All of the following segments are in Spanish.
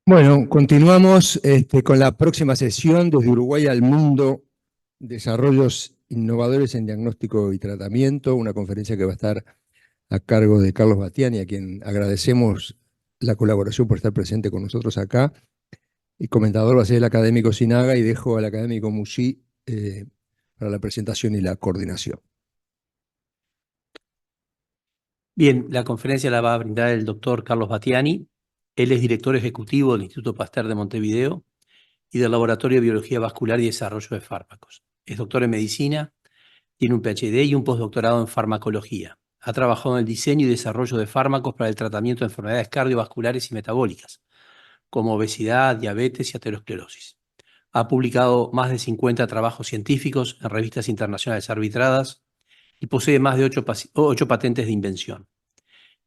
Bueno, continuamos con la próxima sesión desde Uruguay al mundo, desarrollos innovadores en diagnóstico y tratamiento, una conferencia que va a estar a cargo de Carlos Battiani, a quien agradecemos la colaboración por estar presente con nosotros acá. Y comentador va a ser el académico Sinaga y dejo al académico Mushi para la presentación y la coordinación. Bien, la conferencia la va a brindar el doctor Carlos Battiani. Él es director ejecutivo del Instituto Pasteur de Montevideo y del Laboratorio de Biología Vascular y Desarrollo de Fármacos. Es doctor en medicina, tiene un PhD y un postdoctorado en farmacología. Ha trabajado en el diseño y desarrollo de fármacos para el tratamiento de enfermedades cardiovasculares y metabólicas, como obesidad, diabetes y aterosclerosis. Ha publicado más de 50 trabajos científicos en revistas internacionales arbitradas y posee más de 8 patentes de invención.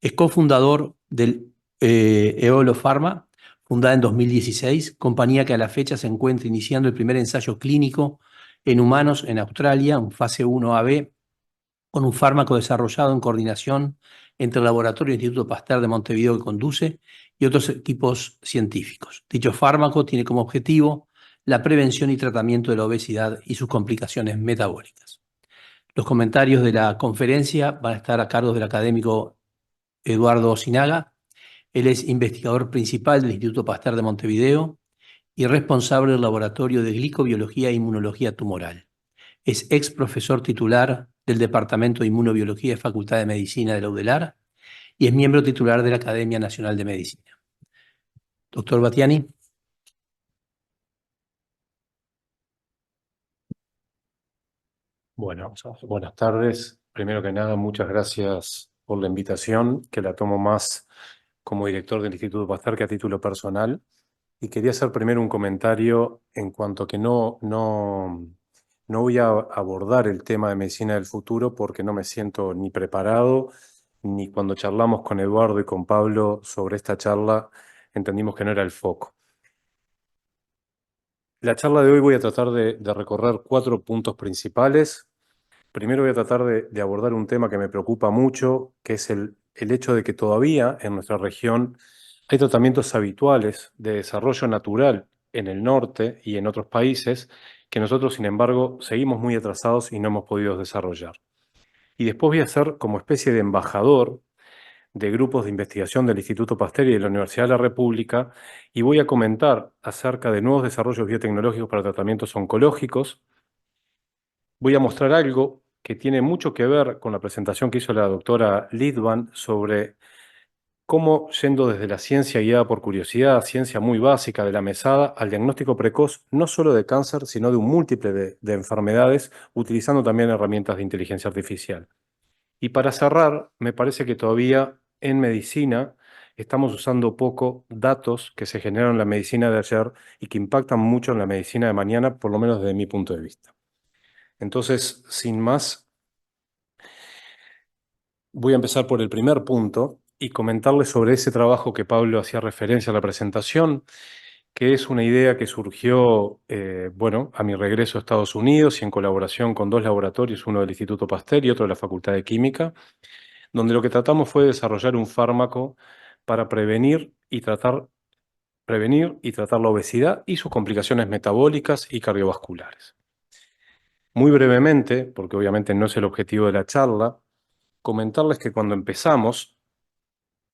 Es cofundador del Eolo Pharma, fundada en 2016, compañía que a la fecha se encuentra iniciando el primer ensayo clínico en humanos en Australia, un fase 1AB, con un fármaco desarrollado en coordinación entre el Laboratorio del Instituto Pasteur de Montevideo que conduce y otros equipos científicos. Dicho fármaco tiene como objetivo la prevención y tratamiento de la obesidad y sus complicaciones metabólicas. Los comentarios de la conferencia van a estar a cargo del académico Eduardo Sinaga. Él es investigador principal del Instituto Pasteur de Montevideo y responsable del Laboratorio de Glicobiología e Inmunología Tumoral. Es ex profesor titular del Departamento de Inmunobiología de Facultad de Medicina de la UDELAR y es miembro titular de la Academia Nacional de Medicina. Doctor Battiani. Bueno, buenas tardes. Primero que nada, muchas gracias por la invitación, que la tomo más como director del Instituto Pasteur que a título personal. Y quería hacer primero un comentario en cuanto a que no voy a abordar el tema de medicina del futuro porque no me siento ni preparado, ni cuando charlamos con Eduardo y con Pablo sobre esta charla entendimos que no era el foco. La charla de hoy voy a tratar de recorrer 4 puntos principales. Primero voy a tratar de abordar un tema que me preocupa mucho, que es el hecho de que todavía en nuestra región hay tratamientos habituales de desarrollo natural en el norte y en otros países que nosotros, sin embargo, seguimos muy atrasados y no hemos podido desarrollar. Y después voy a ser como especie de embajador de grupos de investigación del Instituto Pasteur y de la Universidad de la República y voy a comentar acerca de nuevos desarrollos biotecnológicos para tratamientos oncológicos. Voy a mostrar algo que tiene mucho que ver con la presentación que hizo la doctora Lidwan sobre cómo, yendo desde la ciencia guiada por curiosidad, ciencia muy básica de la mesada, al diagnóstico precoz, no solo de cáncer, sino de un múltiple de enfermedades, utilizando también herramientas de inteligencia artificial. Y para cerrar, me parece que todavía en medicina estamos usando poco datos que se generaron en la medicina de ayer y que impactan mucho en la medicina de mañana, por lo menos desde mi punto de vista. Entonces, sin más, voy a empezar por el primer punto y comentarles sobre ese trabajo que Pablo hacía referencia a la presentación, que es una idea que surgió, a mi regreso a Estados Unidos y en colaboración con 2 laboratorios, uno del Instituto Pasteur y otro de la Facultad de Química, donde lo que tratamos fue desarrollar un fármaco para prevenir y tratar la obesidad y sus complicaciones metabólicas y cardiovasculares. Muy brevemente, porque obviamente no es el objetivo de la charla, comentarles que cuando empezamos,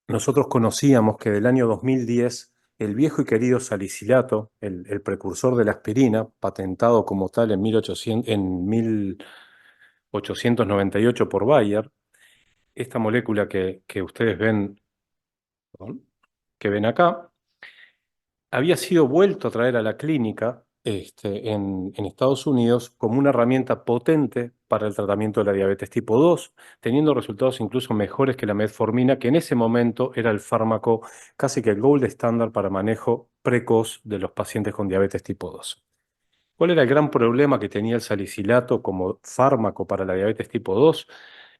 nosotros conocíamos que del año 2010 el viejo y querido salicilato, el precursor de la aspirina, patentado como tal en 1898 por Bayer, esta molécula que ustedes ven, que ven acá, había sido vuelto a traer a la clínica en Estados Unidos como una herramienta potente para el tratamiento de la diabetes tipo 2, teniendo resultados incluso mejores que la metformina, que en ese momento era el fármaco casi que el gold estándar para manejo precoz de los pacientes con diabetes tipo 2. ¿Cuál era el gran problema que tenía el salicilato como fármaco para la diabetes tipo 2?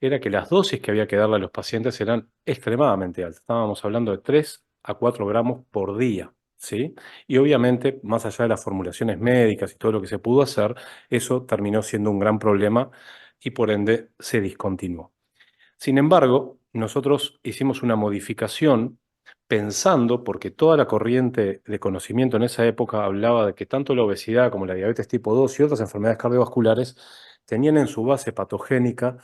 Era que las dosis que había que darle a los pacientes eran extremadamente altas. Estábamos hablando de 3 a 4 gramos por día, ¿sí? Y obviamente, más allá de las formulaciones médicas y todo lo que se pudo hacer, eso terminó siendo un gran problema y por ende se discontinuó. Sin embargo, nosotros hicimos una modificación pensando, porque toda la corriente de conocimiento en esa época hablaba de que tanto la obesidad como la diabetes tipo 2 y otras enfermedades cardiovasculares tenían en su base patogénica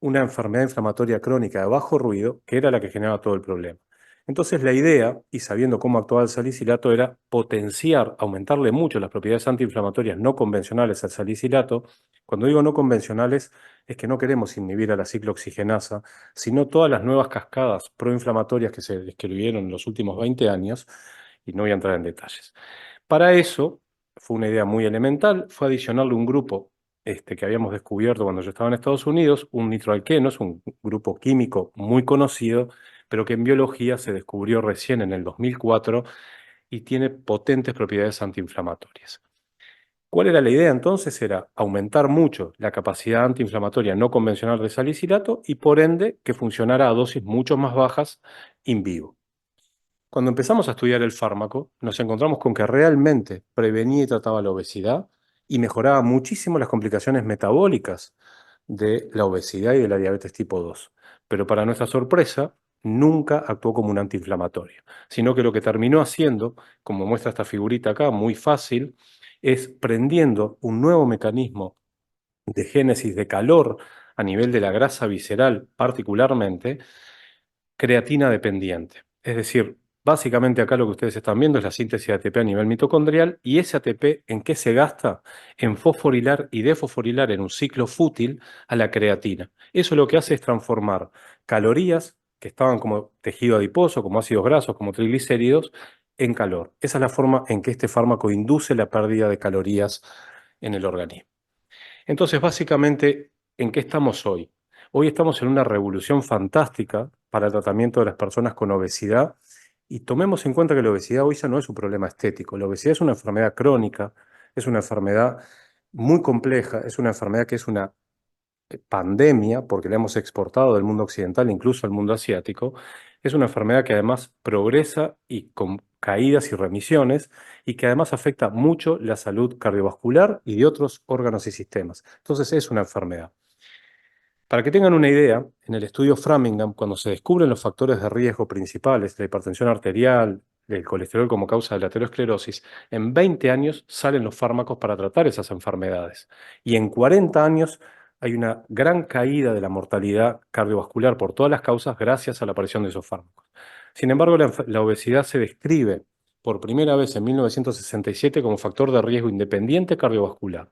una enfermedad inflamatoria crónica de bajo ruido, que era la que generaba todo el problema. Entonces la idea, y sabiendo cómo actuaba el salicilato, era potenciar, aumentarle mucho las propiedades antiinflamatorias no convencionales al salicilato. Cuando digo no convencionales, es que no queremos inhibir a la ciclooxigenasa, sino todas las nuevas cascadas proinflamatorias que se describieron en los últimos 20 años, y no voy a entrar en detalles. Para eso, fue una idea muy elemental, fue adicionarle un grupo que habíamos descubierto cuando yo estaba en Estados Unidos, un nitroalqueno, es un grupo químico muy conocido, pero que en biología se descubrió recién en el 2004 y tiene potentes propiedades antiinflamatorias. ¿Cuál era la idea entonces? Era aumentar mucho la capacidad antiinflamatoria no convencional de salicilato y por ende que funcionara a dosis mucho más bajas in vivo. Cuando empezamos a estudiar el fármaco, nos encontramos con que realmente prevenía y trataba la obesidad y mejoraba muchísimo las complicaciones metabólicas de la obesidad y de la diabetes tipo 2. Pero para nuestra sorpresa, nunca actuó como un antiinflamatorio, sino que lo que terminó haciendo, como muestra esta figurita acá, muy fácil, es prendiendo un nuevo mecanismo de génesis de calor a nivel de la grasa visceral particularmente, creatina dependiente. Es decir, básicamente acá lo que ustedes están viendo es la síntesis de ATP a nivel mitocondrial y ese ATP ¿en qué se gasta? En fosforilar y defosforilar en un ciclo fútil a la creatina. Eso lo que hace es transformar calorías que estaban como tejido adiposo, como ácidos grasos, como triglicéridos, en calor. Esa es la forma en que este fármaco induce la pérdida de calorías en el organismo. Entonces, básicamente, ¿en qué estamos hoy? Hoy estamos en una revolución fantástica para el tratamiento de las personas con obesidad y tomemos en cuenta que la obesidad hoy ya no es un problema estético. La obesidad es una enfermedad crónica, es una enfermedad muy compleja, es una enfermedad que es una pandemia, porque la hemos exportado del mundo occidental incluso al mundo asiático. Es una enfermedad que además progresa y con caídas y remisiones y que además afecta mucho la salud cardiovascular y de otros órganos y sistemas. Entonces es una enfermedad. Para que tengan una idea, en el estudio Framingham, cuando se descubren los factores de riesgo principales, la hipertensión arterial, el colesterol como causa de la aterosclerosis, en 20 años salen los fármacos para tratar esas enfermedades. Y en 40 años hay una gran caída de la mortalidad cardiovascular por todas las causas gracias a la aparición de esos fármacos. Sin embargo, la obesidad se describe por primera vez en 1967 como factor de riesgo independiente cardiovascular.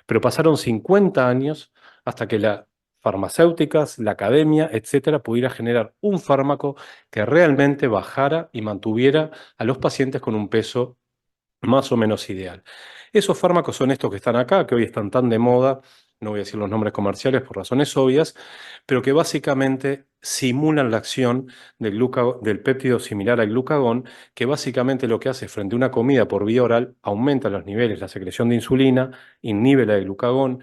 Pero pasaron 50 años hasta que las farmacéuticas, la academia, etcétera, pudiera generar un fármaco que realmente bajara y mantuviera a los pacientes con un peso más o menos ideal. Esos fármacos son estos que están acá, que hoy están tan de moda, no voy a decir los nombres comerciales por razones obvias, pero que básicamente simulan la acción del péptido similar al glucagón, que básicamente lo que hace frente a una comida por vía oral, aumenta los niveles, la secreción de insulina, inhibe la de glucagón,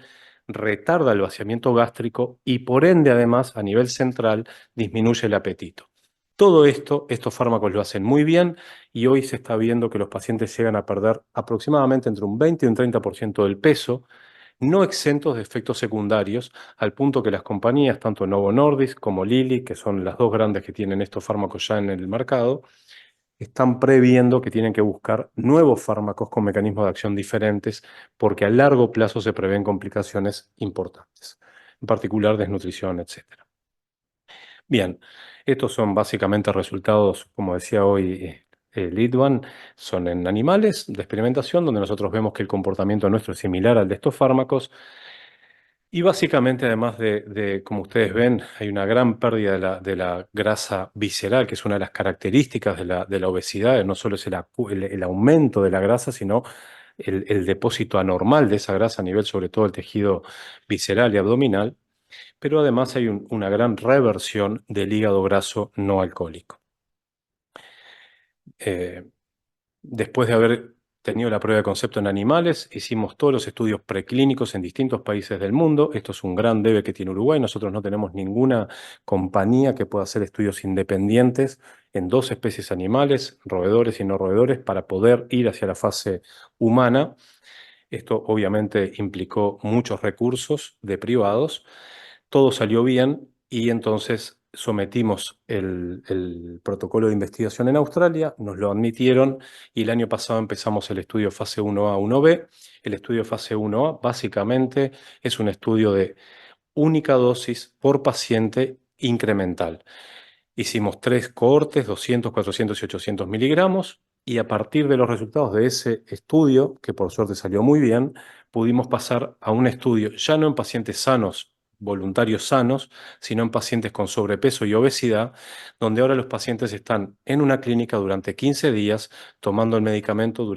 retarda el vaciamiento gástrico y por ende además a nivel central disminuye el apetito. Todo esto, estos fármacos lo hacen muy bien y hoy se está viendo que los pacientes llegan a perder aproximadamente entre un 20 y un 30% del peso, no exentos de efectos secundarios, al punto que las compañías, tanto Novo Nordisk como Lilly, que son las dos grandes que tienen estos fármacos ya en el mercado, están previendo que tienen que buscar nuevos fármacos con mecanismos de acción diferentes, porque a largo plazo se prevén complicaciones importantes, en particular desnutrición, etc. Bien, estos son básicamente resultados, como decía hoy Lidwan, son en animales de experimentación, donde nosotros vemos que el comportamiento nuestro es similar al de estos fármacos. Y básicamente, además como ustedes ven, hay una gran pérdida de la grasa visceral, que es una de las características de la obesidad. No solo es el aumento de la grasa, sino el depósito anormal de esa grasa a nivel sobre todo el tejido visceral y abdominal. Pero además hay una gran reversión del hígado graso no alcohólico. Después de haber tenido la prueba de concepto en animales, hicimos todos los estudios preclínicos en distintos países del mundo. Esto es un gran debe que tiene Uruguay. Nosotros no tenemos ninguna compañía que pueda hacer estudios independientes en 2 especies animales, roedores y no roedores, para poder ir hacia la fase humana. Esto obviamente implicó muchos recursos de privados. Todo salió bien y entonces sometimos el protocolo de investigación en Australia, nos lo admitieron y el año pasado empezamos el estudio fase 1A, 1B. El estudio fase 1A básicamente es un estudio de única dosis por paciente incremental. Hicimos 3 cohortes, 200, 400 y 800 miligramos, y a partir de los resultados de ese estudio, que por suerte salió muy bien, pudimos pasar a un estudio ya no en pacientes sanos, voluntarios sanos, sino en pacientes con sobrepeso y obesidad, donde ahora los pacientes están en una clínica durante 15 días tomando el medicamento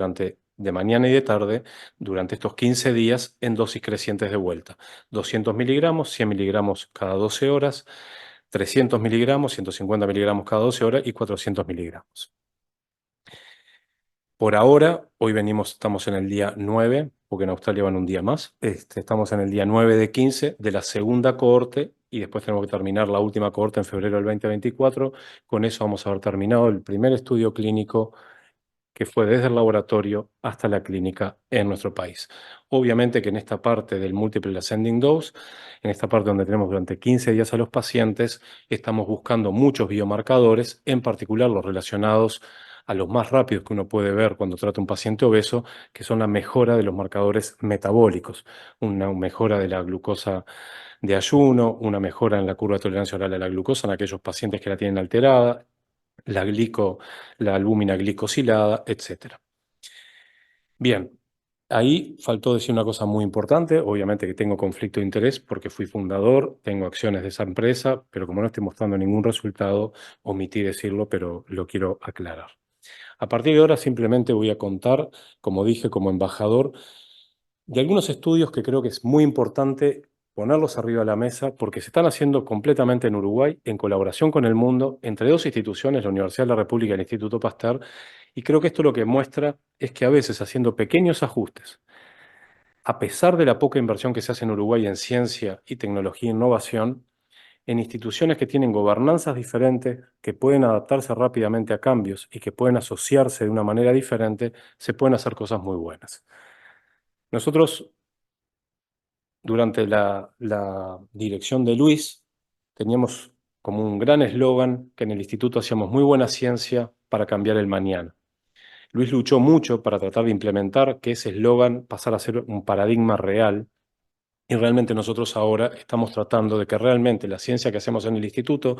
de mañana y de tarde durante estos 15 días en dosis crecientes de vuelta. 200 miligramos, 100 miligramos cada 12 horas, 300 miligramos, 150 miligramos cada 12 horas y 400 miligramos. Por ahora, estamos en el día 9, porque en Australia van un día más. Estamos en el día 9 de 15 de la segunda cohorte y después tenemos que terminar la última cohorte en febrero del 2024. Con eso vamos a haber terminado el primer estudio clínico que fue desde el laboratorio hasta la clínica en nuestro país. Obviamente que en esta parte del Multiple Ascending Dose, en esta parte donde tenemos durante 15 días a los pacientes, estamos buscando muchos biomarcadores, en particular los relacionados a los más rápidos que uno puede ver cuando trata un paciente obeso, que son la mejora de los marcadores metabólicos, una mejora de la glucosa de ayuno, una mejora en la curva de tolerancia oral a la glucosa en aquellos pacientes que la tienen alterada, la albúmina glicosilada, etc. Bien, ahí faltó decir una cosa muy importante. Obviamente que tengo conflicto de interés porque fui fundador, tengo acciones de esa empresa, pero como no estoy mostrando ningún resultado, omití decirlo, pero lo quiero aclarar. A partir de ahora simplemente voy a contar, como dije, como embajador, de algunos estudios que creo que es muy importante ponerlos arriba de la mesa porque se están haciendo completamente en Uruguay, en colaboración con el mundo, entre dos instituciones, la Universidad de la República y el Instituto Pasteur, y creo que esto lo que muestra es que a veces haciendo pequeños ajustes, a pesar de la poca inversión que se hace en Uruguay en ciencia y tecnología e innovación, en instituciones que tienen gobernanzas diferentes, que pueden adaptarse rápidamente a cambios y que pueden asociarse de una manera diferente, se pueden hacer cosas muy buenas. Nosotros, durante la dirección de Luis, teníamos como un gran eslogan que en el instituto hacíamos muy buena ciencia para cambiar el mañana. Luis luchó mucho para tratar de implementar que ese eslogan pasara a ser un paradigma real. Y realmente nosotros ahora estamos tratando de que realmente la ciencia que hacemos en el instituto,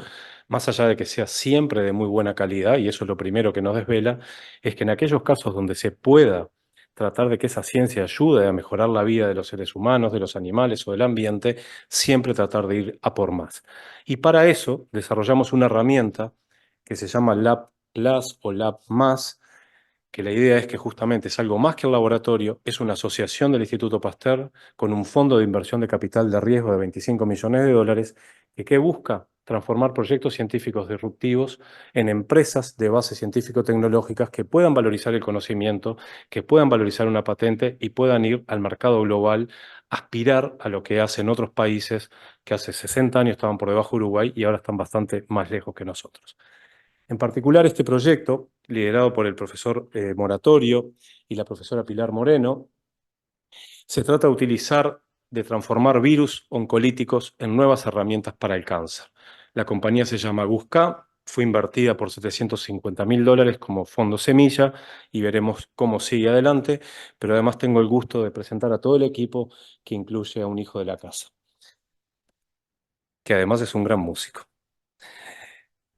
más allá de que sea siempre de muy buena calidad, y eso es lo primero que nos desvela, es que en aquellos casos donde se pueda tratar de que esa ciencia ayude a mejorar la vida de los seres humanos, de los animales o del ambiente, siempre tratar de ir a por más. Y para eso desarrollamos una herramienta que se llama Lab Plus o Lab Más, que la idea es que justamente es algo más que el laboratorio, es una asociación del Instituto Pasteur con un fondo de inversión de capital de riesgo de 25 millones de dólares, que busca transformar proyectos científicos disruptivos en empresas de base científico-tecnológicas que puedan valorizar el conocimiento, que puedan valorizar una patente y puedan ir al mercado global, aspirar a lo que hacen otros países que hace 60 años estaban por debajo de Uruguay y ahora están bastante más lejos que nosotros. En particular, este proyecto, liderado por el profesor Moratorio y la profesora Pilar Moreno, se trata de transformar virus oncolíticos en nuevas herramientas para el cáncer. La compañía se llama GUSCA, fue invertida por $750.000 como fondo semilla y veremos cómo sigue adelante, pero además tengo el gusto de presentar a todo el equipo, que incluye a un hijo de la casa, que además es un gran músico.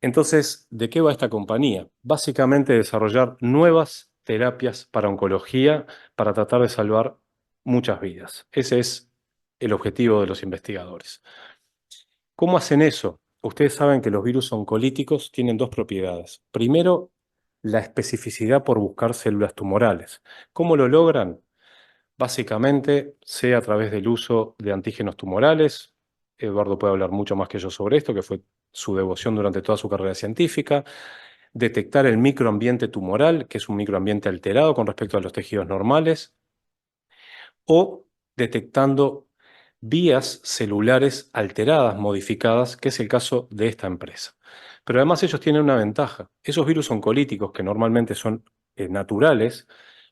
Entonces, ¿de qué va esta compañía? Básicamente desarrollar nuevas terapias para oncología para tratar de salvar muchas vidas. Ese es el objetivo de los investigadores. ¿Cómo hacen eso? Ustedes saben que los virus oncolíticos tienen dos propiedades. Primero, la especificidad por buscar células tumorales. ¿Cómo lo logran? Básicamente, sea a través del uso de antígenos tumorales. Eduardo puede hablar mucho más que yo sobre esto, que fue su devoción durante toda su carrera científica. Detectar el microambiente tumoral, que es un microambiente alterado con respecto a los tejidos normales. O detectando vías celulares alteradas, modificadas, que es el caso de esta empresa. Pero además ellos tienen una ventaja. Esos virus oncolíticos, que normalmente son naturales,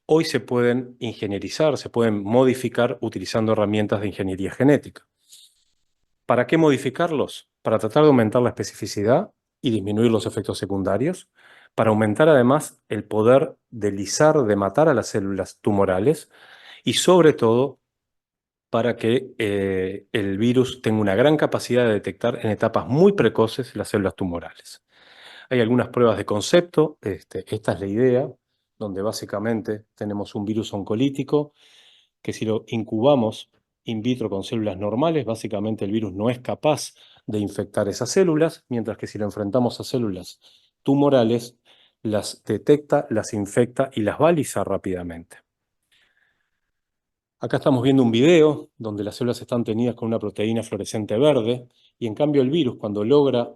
hoy se pueden ingenierizar, se pueden modificar utilizando herramientas de ingeniería genética. ¿Para qué modificarlos? para tratar de aumentar la especificidad y disminuir los efectos secundarios, para aumentar además el poder de lisar, de matar a las células tumorales y sobre todo para que el virus tenga una gran capacidad de detectar en etapas muy precoces las células tumorales. Hay algunas pruebas de concepto, esta es la idea, donde básicamente tenemos un virus oncolítico que si lo incubamos in vitro con células normales, básicamente el virus no es capaz de infectar esas células, mientras que si lo enfrentamos a células tumorales, las detecta, las infecta y las va a lisar rápidamente. Acá estamos viendo un video donde las células están tenidas con una proteína fluorescente verde y en cambio el virus cuando logra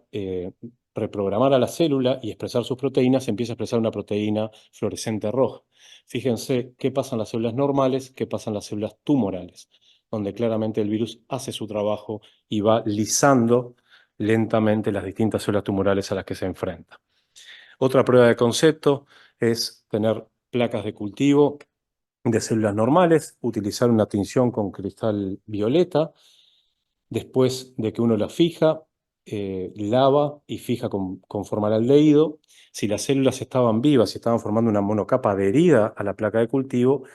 reprogramar a la célula y expresar sus proteínas, empieza a expresar una proteína fluorescente roja. Fíjense qué pasa en las células normales, qué pasa en las células tumorales, donde claramente el virus hace su trabajo y va lisando lentamente las distintas células tumorales a las que se enfrenta. Otra prueba de concepto es tener placas de cultivo de células normales, utilizar una tinción con cristal violeta, después de que uno la fija, lava y fija con formaldehído. Si las células estaban vivas y estaban formando una monocapa adherida a la placa de cultivo,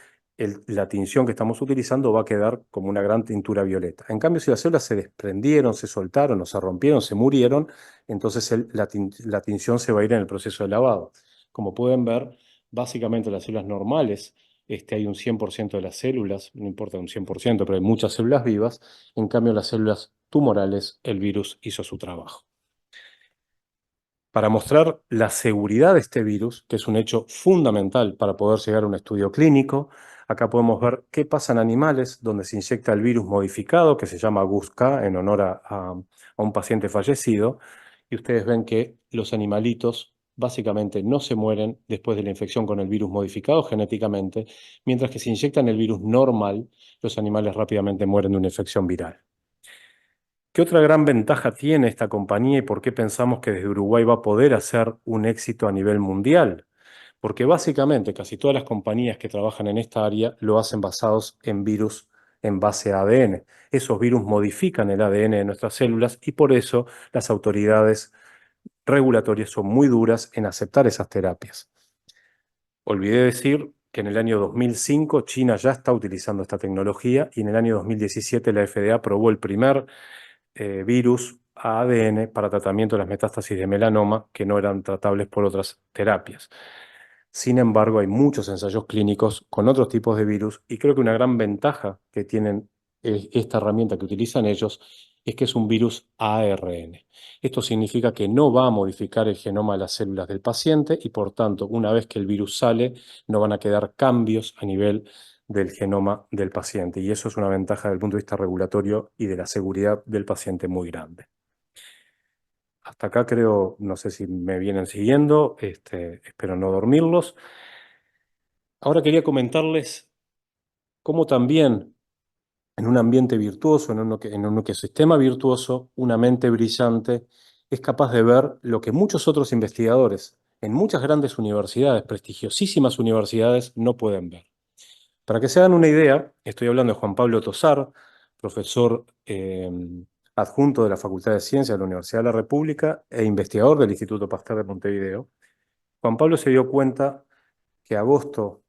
la tinción que estamos utilizando va a quedar como una gran tintura violeta. En cambio, si las células se desprendieron, se soltaron o se rompieron, se murieron, entonces la tinción se va a ir en el proceso de lavado. Como pueden ver, básicamente las células normales, hay un 100% de las células, no importa un 100%, pero hay muchas células vivas. En cambio, las células tumorales, el virus hizo su trabajo. Para mostrar la seguridad de este virus, que es un hecho fundamental para poder llegar a un estudio clínico, acá podemos ver qué pasa en animales donde se inyecta el virus modificado, que se llama GUSK, en honor a un paciente fallecido, y ustedes ven que los animalitos básicamente no se mueren después de la infección con el virus modificado genéticamente, mientras que si inyectan el virus normal, los animales rápidamente mueren de una infección viral. ¿Qué otra gran ventaja tiene esta compañía y por qué pensamos que desde Uruguay va a poder hacer un éxito a nivel mundial? Porque básicamente casi todas las compañías que trabajan en esta área lo hacen basados en virus en base a ADN. Esos virus modifican el ADN de nuestras células y por eso las autoridades regulatorias son muy duras en aceptar esas terapias. Olvidé decir que en el año 2005 China ya está utilizando esta tecnología y en el año 2017 la FDA aprobó el primer virus a ADN para tratamiento de las metástasis de melanoma que no eran tratables por otras terapias. Sin embargo, hay muchos ensayos clínicos con otros tipos de virus y creo que una gran ventaja que tienen esta herramienta que utilizan ellos es que es un virus ARN. Esto significa que no va a modificar el genoma de las células del paciente y por tanto, una vez que el virus sale, no van a quedar cambios a nivel del genoma del paciente. Y eso es una ventaja desde el punto de vista regulatorio y de la seguridad del paciente muy grande. Hasta acá creo, no sé si me vienen siguiendo, espero no dormirlos. Ahora quería comentarles cómo también en un ambiente virtuoso, en un ecosistema virtuoso, una mente brillante es capaz de ver lo que muchos otros investigadores en muchas grandes universidades, prestigiosísimas universidades, no pueden ver. Para que se hagan una idea, estoy hablando de Juan Pablo Tosar, profesor adjunto de la Facultad de Ciencias de la Universidad de la República e investigador del Instituto Pasteur de Montevideo. Juan Pablo se dio cuenta que agosto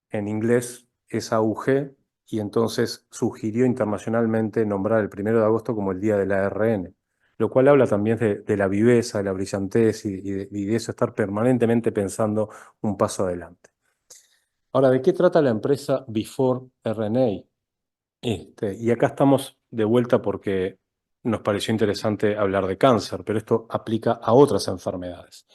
en inglés es AUG y entonces sugirió internacionalmente nombrar el 1 de agosto como el Día del ARN, lo cual habla también de la viveza, de la brillantez y de eso estar permanentemente pensando un paso adelante. Ahora, ¿de qué trata la empresa Before RNA? Y acá estamos de vuelta porque nos pareció interesante hablar de cáncer, pero esto aplica a otras enfermedades.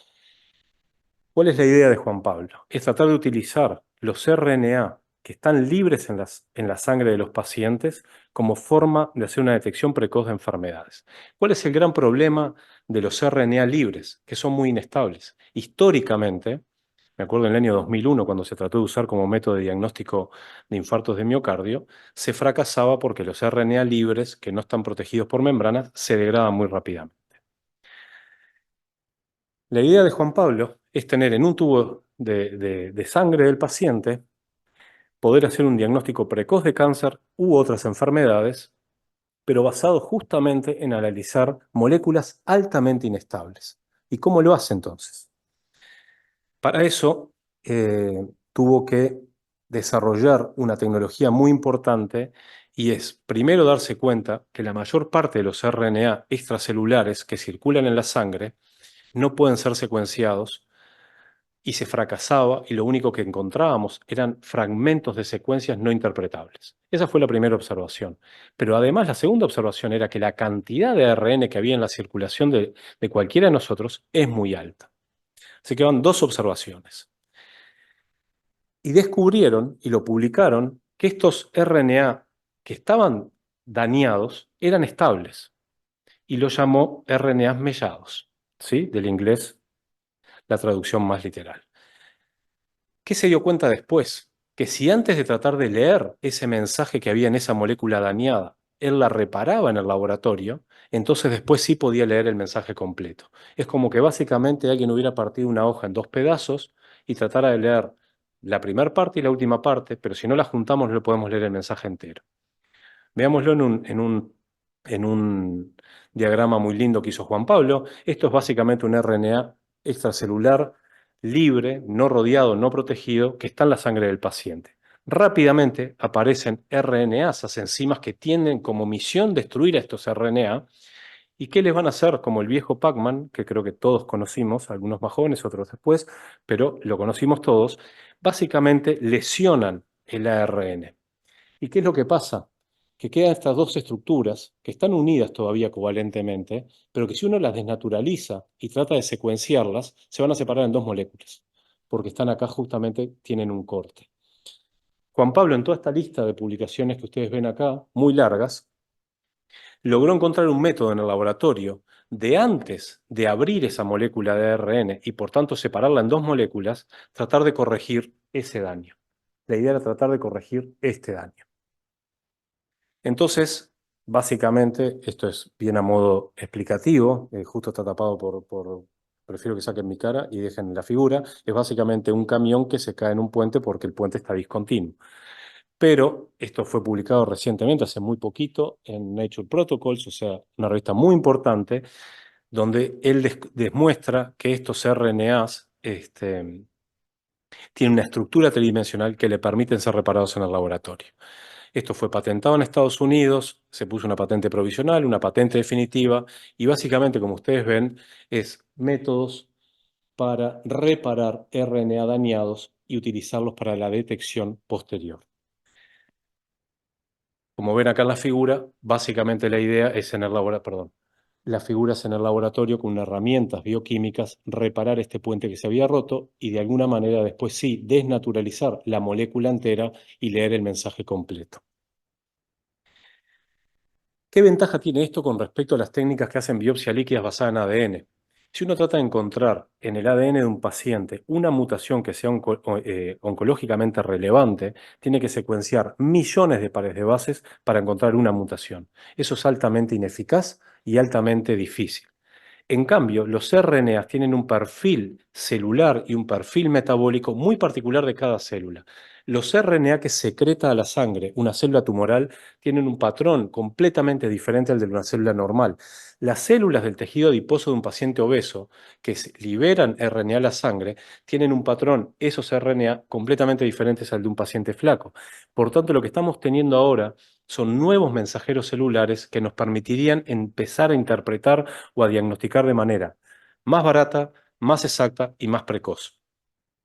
¿Cuál es la idea de Juan Pablo? Es tratar de utilizar los RNA que están libres en la sangre de los pacientes como forma de hacer una detección precoz de enfermedades. ¿Cuál es el gran problema de los RNA libres? Que son muy inestables. Históricamente, me acuerdo en el año 2001, cuando se trató de usar como método de diagnóstico de infartos de miocardio, se fracasaba porque los RNA libres, que no están protegidos por membranas, se degradan muy rápidamente. La idea de Juan Pablo es tener en un tubo de sangre del paciente, poder hacer un diagnóstico precoz de cáncer u otras enfermedades pero basado justamente en analizar moléculas altamente inestables. ¿Y cómo lo hace entonces? Para eso tuvo que desarrollar una tecnología muy importante y es primero darse cuenta que la mayor parte de los RNA extracelulares que circulan en la sangre no pueden ser secuenciados y se fracasaba y lo único que encontrábamos eran fragmentos de secuencias no interpretables. Esa fue la primera observación. Pero además la segunda observación era que la cantidad de ARN que había en la circulación de cualquiera de nosotros es muy alta. Así que van dos observaciones. Y descubrieron y lo publicaron que estos RNA que estaban dañados eran estables y lo llamó RNAs mellados, ¿sí? Del inglés, la traducción más literal. ¿Qué se dio cuenta después? Que si antes de tratar de leer ese mensaje que había en esa molécula dañada, él la reparaba en el laboratorio, entonces después sí podía leer el mensaje completo. Es como que básicamente alguien hubiera partido una hoja en dos pedazos y tratara de leer la primera parte y la última parte, pero si no las juntamos no podemos leer el mensaje entero. Veámoslo en un diagrama muy lindo que hizo Juan Pablo. Esto es básicamente un RNA extracelular libre, no rodeado, no protegido, que está en la sangre del paciente. Rápidamente aparecen RNAs, esas enzimas que tienen como misión destruir a estos RNA. ¿Y qué les van a hacer? Como el viejo Pac-Man, que creo que todos conocimos, algunos más jóvenes, otros después, pero lo conocimos todos, básicamente lesionan el ARN. ¿Y qué es lo que pasa? Que quedan estas dos estructuras que están unidas todavía covalentemente, pero que si uno las desnaturaliza y trata de secuenciarlas, se van a separar en dos moléculas, porque están acá justamente, tienen un corte. Juan Pablo, en toda esta lista de publicaciones que ustedes ven acá, muy largas, logró encontrar un método en el laboratorio de antes de abrir esa molécula de ARN y por tanto separarla en dos moléculas, tratar de corregir ese daño. La idea era tratar de corregir este daño. Entonces, básicamente, esto es bien a modo explicativo, justo está tapado prefiero que saquen mi cara y dejen la figura, es básicamente un camión que se cae en un puente porque el puente está discontinuo. Pero esto fue publicado recientemente, hace muy poquito, en Nature Protocols, o sea, una revista muy importante, donde él demuestra que estos RNAs tienen una estructura tridimensional que le permiten ser reparados en el laboratorio. Esto fue patentado en Estados Unidos, se puso una patente provisional, una patente definitiva, y básicamente, como ustedes ven, es métodos para reparar RNA dañados y utilizarlos para la detección posterior. Como ven acá en la figura, básicamente la idea es en el laboratorio, la figura es en el laboratorio con herramientas bioquímicas reparar este puente que se había roto y de alguna manera después sí desnaturalizar la molécula entera y leer el mensaje completo. ¿Qué ventaja tiene esto con respecto a las técnicas que hacen biopsia líquidas basada en ADN? Si uno trata de encontrar en el ADN de un paciente una mutación que sea oncológicamente relevante, tiene que secuenciar millones de pares de bases para encontrar una mutación. Eso es altamente ineficaz y altamente difícil. En cambio, los RNAs tienen un perfil celular y un perfil metabólico muy particular de cada célula. Los RNA que secreta a la sangre una célula tumoral tienen un patrón completamente diferente al de una célula normal. Las células del tejido adiposo de un paciente obeso que liberan RNA a la sangre tienen un patrón, esos RNA, completamente diferentes al de un paciente flaco. Por tanto, lo que estamos teniendo ahora son nuevos mensajeros celulares que nos permitirían empezar a interpretar o a diagnosticar de manera más barata, más exacta y más precoz.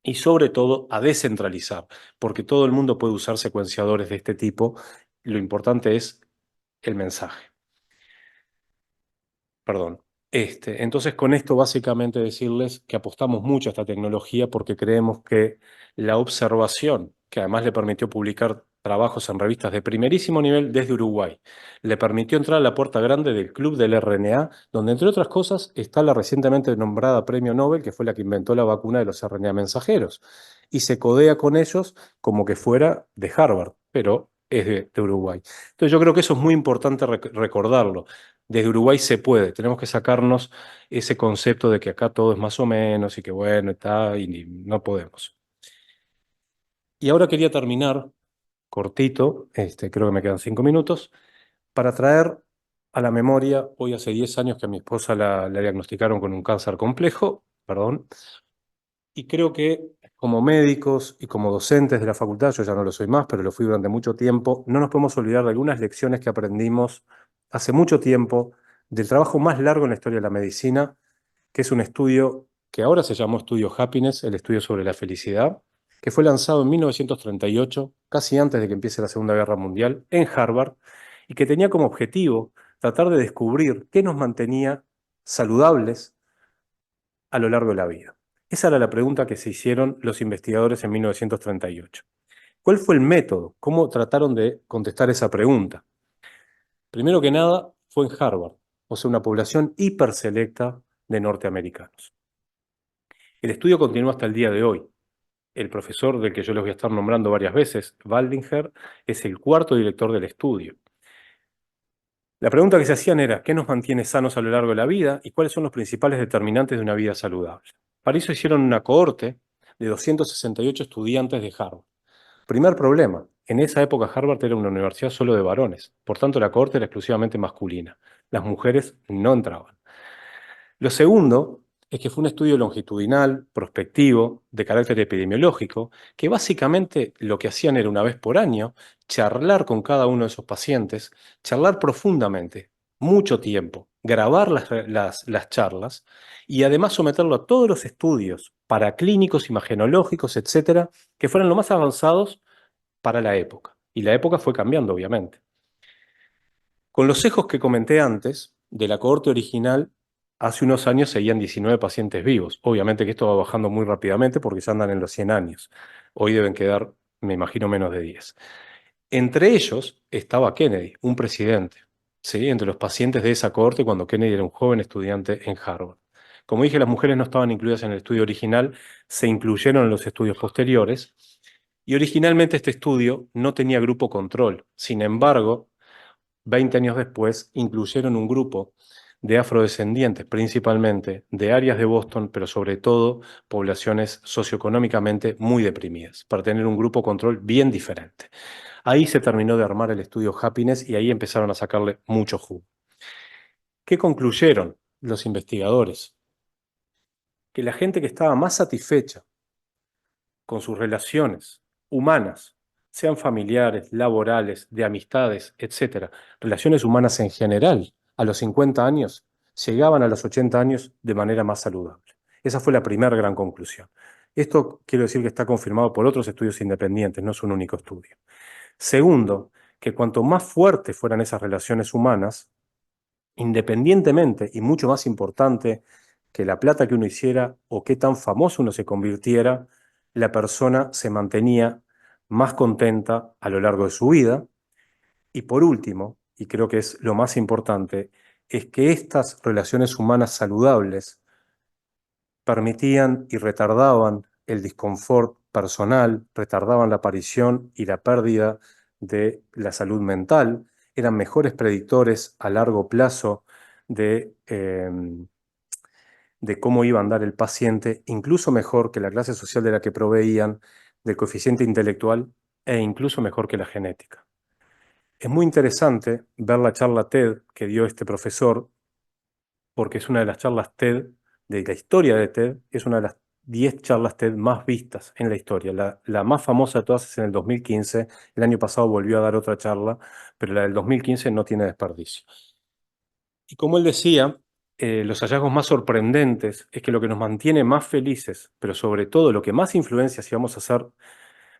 Y sobre todo a descentralizar, porque todo el mundo puede usar secuenciadores de este tipo. Lo importante es el mensaje. Perdón. Entonces, con esto básicamente decirles que apostamos mucho a esta tecnología porque creemos que la observación, que además le permitió publicar trabajos en revistas de primerísimo nivel desde Uruguay, le permitió entrar a la puerta grande del Club del RNA, donde entre otras cosas está la recientemente nombrada Premio Nobel, que fue la que inventó la vacuna de los RNA mensajeros, y se codea con ellos como que fuera de Harvard, pero es de Uruguay. Entonces yo creo que eso es muy importante recordarlo. Desde Uruguay se puede, tenemos que sacarnos ese concepto de que acá todo es más o menos y que bueno, está, y no podemos. Y ahora quería terminar, cortito, creo que me quedan 5 minutos, para traer a la memoria, hoy hace 10 años que a mi esposa la diagnosticaron con un cáncer complejo, perdón, y creo que como médicos y como docentes de la facultad, yo ya no lo soy más, pero lo fui durante mucho tiempo, no nos podemos olvidar de algunas lecciones que aprendimos hace mucho tiempo del trabajo más largo en la historia de la medicina, que es un estudio que ahora se llamó Estudio Happiness, el estudio sobre la felicidad, que fue lanzado en 1938, casi antes de que empiece la Segunda Guerra Mundial, en Harvard, y que tenía como objetivo tratar de descubrir qué nos mantenía saludables a lo largo de la vida. Esa era la pregunta que se hicieron los investigadores en 1938. ¿Cuál fue el método? ¿Cómo trataron de contestar esa pregunta? Primero que nada, fue en Harvard, o sea, una población hiperselecta de norteamericanos. El estudio continúa hasta el día de hoy. El profesor del que yo les voy a estar nombrando varias veces, Waldinger, es el cuarto director del estudio. La pregunta que se hacían era, ¿qué nos mantiene sanos a lo largo de la vida y cuáles son los principales determinantes de una vida saludable? Para eso hicieron una cohorte de 268 estudiantes de Harvard. Primer problema, en esa época Harvard era una universidad solo de varones, por tanto la cohorte era exclusivamente masculina. Las mujeres no entraban. Lo segundo es que fue un estudio longitudinal, prospectivo, de carácter epidemiológico, que básicamente lo que hacían era una vez por año charlar con cada uno de esos pacientes, charlar profundamente, mucho tiempo, grabar las charlas y además someterlo a todos los estudios paraclínicos, imagenológicos, etcétera, que fueran lo más avanzados para la época. Y la época fue cambiando, obviamente. Con los sesgos que comenté antes, de la cohorte original, hace unos años seguían 19 pacientes vivos. Obviamente que esto va bajando muy rápidamente porque ya andan en los 100 años. Hoy deben quedar, me imagino, menos de 10. Entre ellos estaba Kennedy, un presidente, ¿sí? Entre los pacientes de esa cohorte cuando Kennedy era un joven estudiante en Harvard. Como dije, las mujeres no estaban incluidas en el estudio original, se incluyeron en los estudios posteriores. Y originalmente este estudio no tenía grupo control. Sin embargo, 20 años después, incluyeron un grupo de afrodescendientes, principalmente de áreas de Boston, pero sobre todo poblaciones socioeconómicamente muy deprimidas, para tener un grupo control bien diferente. Ahí se terminó de armar el estudio Happiness y ahí empezaron a sacarle mucho jugo. ¿Qué concluyeron los investigadores? Que la gente que estaba más satisfecha con sus relaciones humanas, sean familiares, laborales, de amistades, etcétera, relaciones humanas en general, a los 50 años, llegaban a los 80 años de manera más saludable. Esa fue la primera gran conclusión. Esto quiero decir que está confirmado por otros estudios independientes, no es un único estudio. Segundo, que cuanto más fuertes fueran esas relaciones humanas, independientemente y mucho más importante que la plata que uno hiciera o qué tan famoso uno se convirtiera, la persona se mantenía más contenta a lo largo de su vida. Y por último, y creo que es lo más importante, es que estas relaciones humanas saludables permitían y retardaban el disconfort personal, retardaban la aparición y la pérdida de la salud mental, eran mejores predictores a largo plazo de cómo iba a andar el paciente, incluso mejor que la clase social de la que proveían, del coeficiente intelectual e incluso mejor que la genética. Es muy interesante ver la charla TED que dio este profesor, porque es una de las charlas TED de la historia de TED, es una de las 10 charlas TED más vistas en la historia. La más famosa de todas es en el 2015, el año pasado volvió a dar otra charla, pero la del 2015 no tiene desperdicio. Y como él decía, los hallazgos más sorprendentes es que lo que nos mantiene más felices, pero sobre todo lo que más influencia si vamos a ser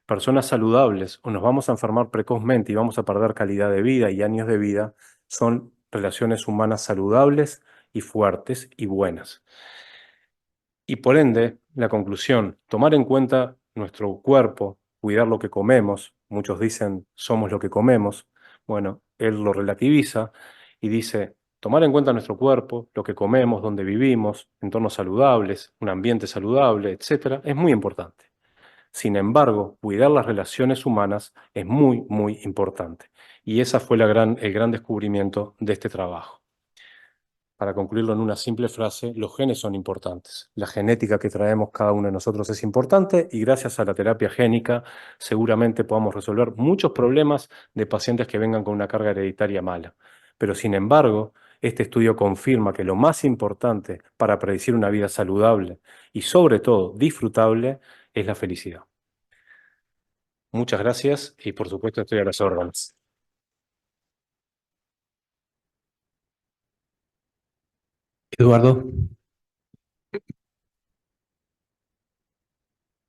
personas saludables o nos vamos a enfermar precozmente y vamos a perder calidad de vida y años de vida, son relaciones humanas saludables y fuertes y buenas. Y por ende, la conclusión, tomar en cuenta nuestro cuerpo, cuidar lo que comemos, muchos dicen somos lo que comemos, bueno, él lo relativiza y dice, tomar en cuenta nuestro cuerpo, lo que comemos, dónde vivimos, entornos saludables, un ambiente saludable, etcétera, es muy importante. Sin embargo, cuidar las relaciones humanas es muy, muy importante. Y esa fue el gran descubrimiento de este trabajo. Para concluirlo en una simple frase, los genes son importantes. La genética que traemos cada uno de nosotros es importante y gracias a la terapia génica seguramente podamos resolver muchos problemas de pacientes que vengan con una carga hereditaria mala. Pero sin embargo, este estudio confirma que lo más importante para predecir una vida saludable y sobre todo disfrutable es la felicidad. Muchas gracias y por supuesto estoy a las órdenes. Eduardo.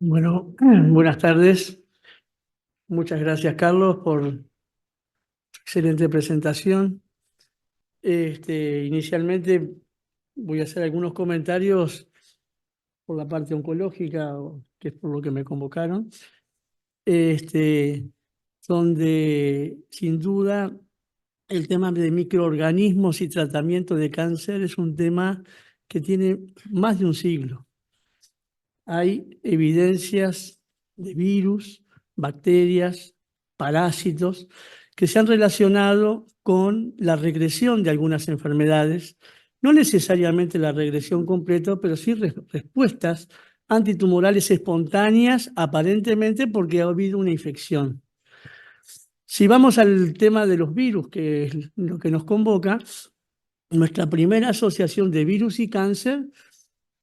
Bueno, buenas tardes. Muchas gracias, Carlos, por tu excelente presentación. Inicialmente voy a hacer algunos comentarios por la parte oncológica, que es por lo que me convocaron, donde sin duda el tema de microorganismos y tratamiento de cáncer es un tema que tiene más de un siglo. Hay evidencias de virus, bacterias, parásitos que se han relacionado con la regresión de algunas enfermedades, no necesariamente la regresión completa, pero sí respuestas antitumorales espontáneas, aparentemente porque ha habido una infección. Si vamos al tema de los virus, que es lo que nos convoca, nuestra primera asociación de virus y cáncer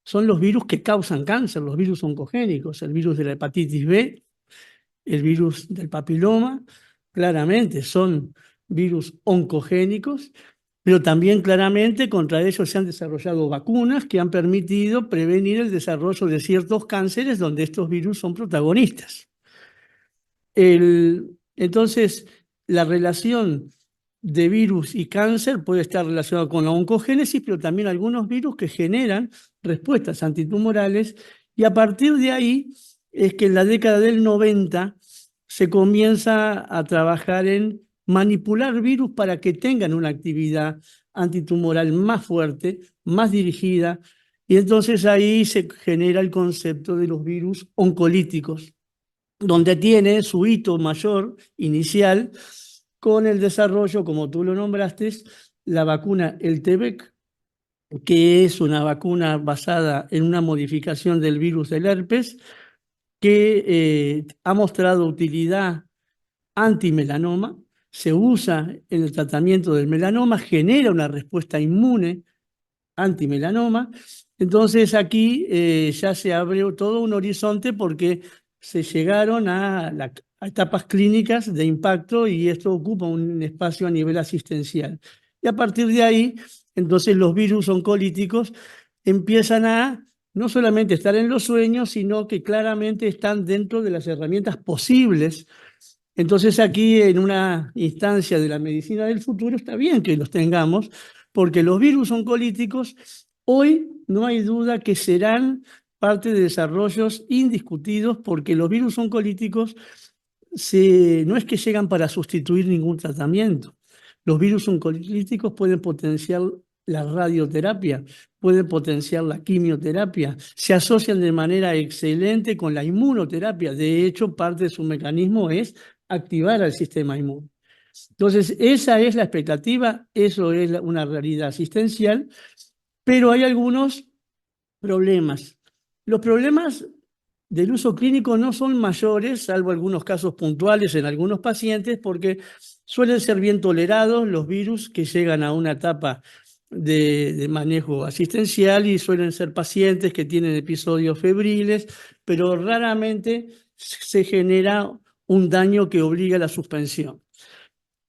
son los virus que causan cáncer, los virus oncogénicos, el virus de la hepatitis B, el virus del papiloma, claramente son virus oncogénicos, pero también claramente contra ellos se han desarrollado vacunas que han permitido prevenir el desarrollo de ciertos cánceres donde estos virus son protagonistas. Entonces, la relación de virus y cáncer puede estar relacionada con la oncogénesis, pero también algunos virus que generan respuestas antitumorales, y a partir de ahí es que en la década del 90 se comienza a trabajar en manipular virus para que tengan una actividad antitumoral más fuerte, más dirigida, y entonces ahí se genera el concepto de los virus oncolíticos, donde tiene su hito mayor inicial con el desarrollo, como tú lo nombraste, la vacuna el TVEC, que es una vacuna basada en una modificación del virus del herpes, que ha mostrado utilidad antimelanoma, se usa en el tratamiento del melanoma, genera una respuesta inmune antimelanoma. Entonces aquí ya se abre todo un horizonte porque se llegaron a etapas clínicas de impacto y esto ocupa un espacio a nivel asistencial. Y a partir de ahí, entonces los virus oncolíticos empiezan a no solamente estar en los sueños, sino que claramente están dentro de las herramientas posibles. Entonces aquí en una instancia de la medicina del futuro está bien que los tengamos, porque los virus oncolíticos hoy no hay duda que serán parte de desarrollos indiscutidos, porque los virus oncolíticos no es que llegan para sustituir ningún tratamiento. Los virus oncolíticos pueden potenciar la radioterapia, pueden potenciar la quimioterapia, se asocian de manera excelente con la inmunoterapia. De hecho, parte de su mecanismo es activar al sistema inmune. Entonces, esa es la expectativa, eso es una realidad asistencial, pero hay algunos problemas. Los problemas del uso clínico no son mayores, salvo algunos casos puntuales en algunos pacientes, porque suelen ser bien tolerados los virus que llegan a una etapa de manejo asistencial y suelen ser pacientes que tienen episodios febriles, pero raramente se genera un daño que obliga a la suspensión.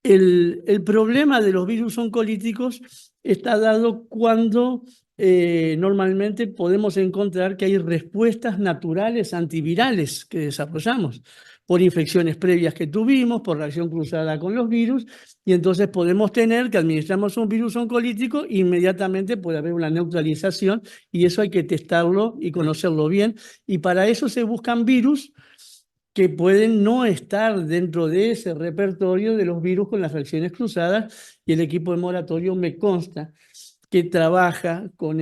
El problema de los virus oncolíticos está dado cuando normalmente podemos encontrar que hay respuestas naturales antivirales que desarrollamos por infecciones previas que tuvimos, por reacción cruzada con los virus, y entonces podemos tener que administramos un virus oncolítico, inmediatamente puede haber una neutralización, y eso hay que testarlo y conocerlo bien, y para eso se buscan virus que pueden no estar dentro de ese repertorio de los virus con las reacciones cruzadas, y el equipo de moratorio me consta que trabaja con con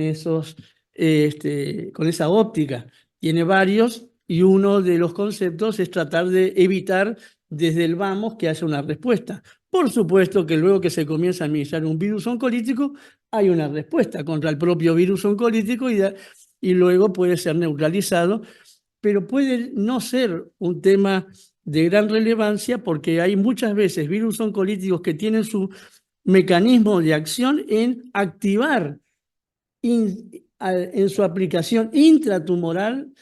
esa óptica. Tiene varios, y uno de los conceptos es tratar de evitar desde el vamos que haya una respuesta. Por supuesto que luego que se comienza a administrar un virus oncolítico, hay una respuesta contra el propio virus oncolítico y luego puede ser neutralizado, pero puede no ser un tema de gran relevancia porque hay muchas veces virus oncolíticos que tienen su mecanismo de acción en activar en su aplicación intratumoral,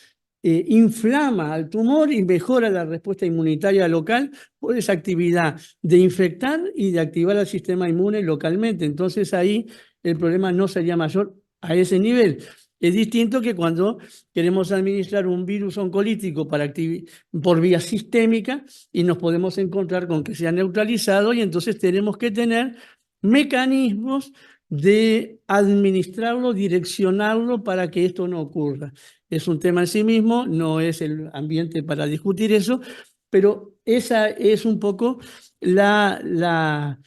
inflama al tumor y mejora la respuesta inmunitaria local por esa actividad de infectar y de activar al sistema inmune localmente. Entonces ahí el problema no sería mayor a ese nivel. Es distinto que cuando queremos administrar un virus oncolítico por vía sistémica y nos podemos encontrar con que sea neutralizado y entonces tenemos que tener mecanismos de administrarlo, direccionarlo para que esto no ocurra. Es un tema en sí mismo, no es el ambiente para discutir eso, pero esa es un poco la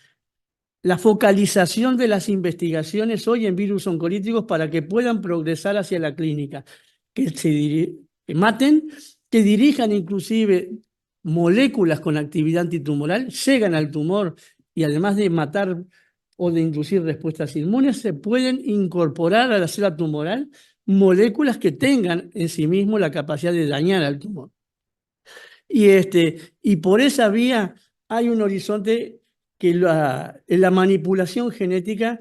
focalización de las investigaciones hoy en virus oncolíticos para que puedan progresar hacia la clínica, que maten, que dirijan inclusive moléculas con actividad antitumoral, llegan al tumor y además de matar o de inducir respuestas inmunes, se pueden incorporar a la célula tumoral moléculas que tengan en sí mismo la capacidad de dañar al tumor. Y por esa vía hay un horizonte que la manipulación genética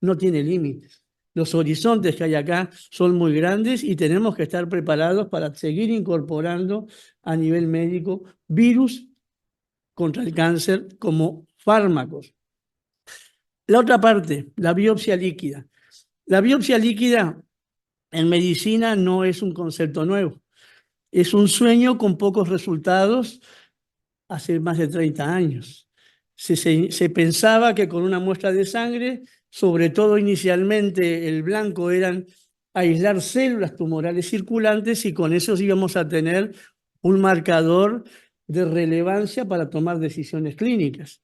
no tiene límites. Los horizontes que hay acá son muy grandes y tenemos que estar preparados para seguir incorporando a nivel médico virus contra el cáncer como fármacos. La otra parte, la biopsia líquida. La biopsia líquida en medicina no es un concepto nuevo. Es un sueño con pocos resultados hace más de 30 años. Se pensaba que con una muestra de sangre, sobre todo inicialmente el blanco eran aislar células tumorales circulantes y con eso íbamos a tener un marcador de relevancia para tomar decisiones clínicas.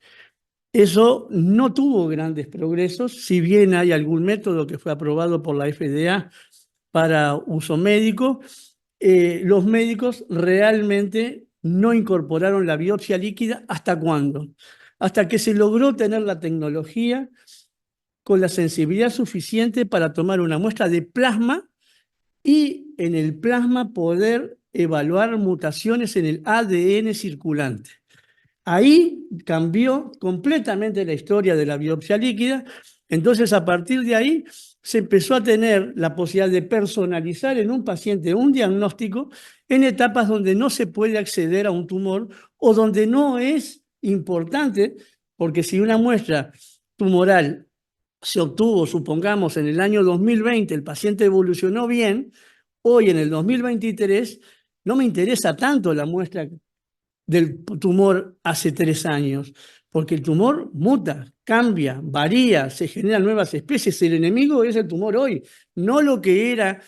Eso no tuvo grandes progresos, si bien hay algún método que fue aprobado por la FDA para uso médico, los médicos realmente no incorporaron la biopsia líquida. ¿Hasta cuándo? Hasta que se logró tener la tecnología con la sensibilidad suficiente para tomar una muestra de plasma y en el plasma poder evaluar mutaciones en el ADN circulante. Ahí cambió completamente la historia de la biopsia líquida. Entonces, a partir de ahí, se empezó a tener la posibilidad de personalizar en un paciente un diagnóstico en etapas donde no se puede acceder a un tumor o donde no es importante, porque si una muestra tumoral se obtuvo, supongamos, en el año 2020, el paciente evolucionó bien, hoy en el 2023 no me interesa tanto la muestra del tumor hace 3 años, porque el tumor muta, cambia, varía, se generan nuevas especies. El enemigo es el tumor hoy, no lo que era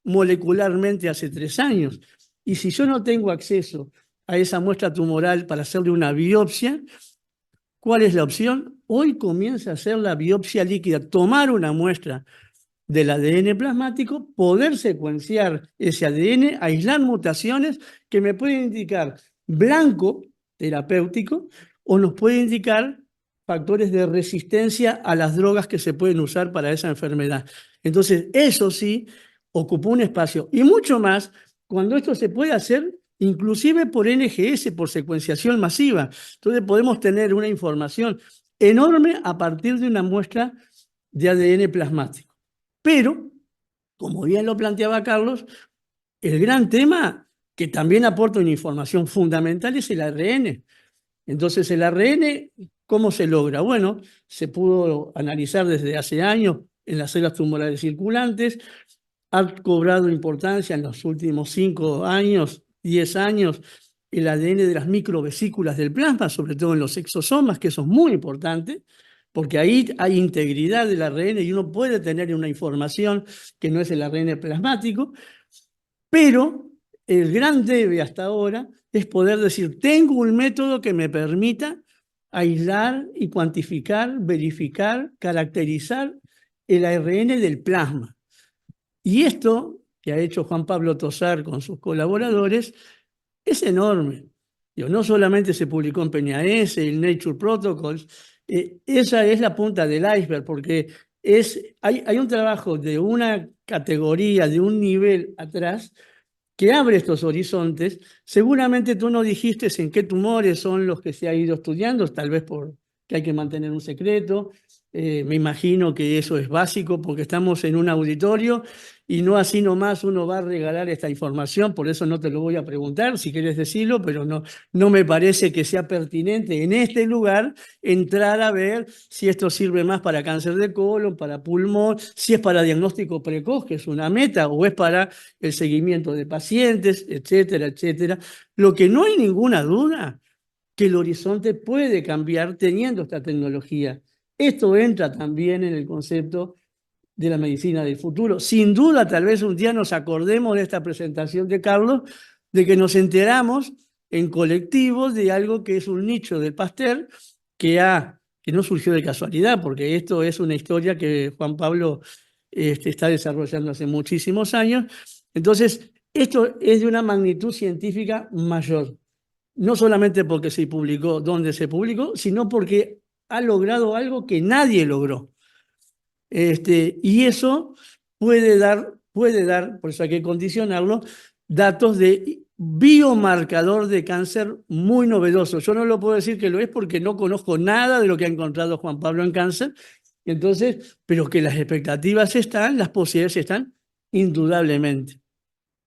molecularmente hace 3 años. Y si yo no tengo acceso a esa muestra tumoral para hacerle una biopsia, ¿cuál es la opción? Hoy comienza a hacer la biopsia líquida, tomar una muestra del ADN plasmático, poder secuenciar ese ADN, aislar mutaciones que me pueden indicar blanco terapéutico o nos puede indicar factores de resistencia a las drogas que se pueden usar para esa enfermedad. Entonces, eso sí ocupó un espacio y mucho más cuando esto se puede hacer inclusive por NGS, por secuenciación masiva. Entonces podemos tener una información enorme a partir de una muestra de ADN plasmático. Pero, como bien lo planteaba Carlos, el gran tema que también aporta una información fundamental es el ARN. Entonces, el ARN, ¿cómo se logra? Bueno, se pudo analizar desde hace años en las células tumorales circulantes, ha cobrado importancia en los últimos 5 años, 10 años, el ADN de las microvesículas del plasma, sobre todo en los exosomas, que eso es muy importante, porque ahí hay integridad del ARN y uno puede tener una información que no es el ARN plasmático, pero el gran debe hasta ahora es poder decir, tengo un método que me permita aislar y cuantificar, verificar, caracterizar el ARN del plasma. Y esto que ha hecho Juan Pablo Tosar con sus colaboradores es enorme. No solamente se publicó en PNAS, en Nature Protocols, esa es la punta del iceberg, porque hay un trabajo de una categoría, de un nivel atrás, que abre estos horizontes. Seguramente tú no dijiste en qué tumores son los que se ha ido estudiando, tal vez por que hay que mantener un secreto. Me imagino que eso es básico porque estamos en un auditorio y no así nomás uno va a regalar esta información, por eso no te lo voy a preguntar si quieres decirlo, pero no me parece que sea pertinente en este lugar entrar a ver si esto sirve más para cáncer de colon, para pulmón, si es para diagnóstico precoz, que es una meta, o es para el seguimiento de pacientes, etcétera, etcétera. Lo que no hay ninguna duda que el horizonte puede cambiar teniendo esta tecnología. Esto entra también en el concepto de la medicina del futuro. Sin duda, tal vez un día nos acordemos de esta presentación de Carlos, de que nos enteramos en colectivos de algo que es un nicho del Pasteur que no surgió de casualidad, porque esto es una historia que Juan Pablo está desarrollando hace muchísimos años. Entonces, esto es de una magnitud científica mayor. No solamente porque se publicó donde se publicó, sino porque ha logrado algo que nadie logró. Y eso puede dar, por eso hay que condicionarlo, datos de biomarcador de cáncer muy novedoso. Yo no lo puedo decir que lo es porque no conozco nada de lo que ha encontrado Juan Pablo en cáncer, entonces, pero que las expectativas están, las posibilidades están, indudablemente.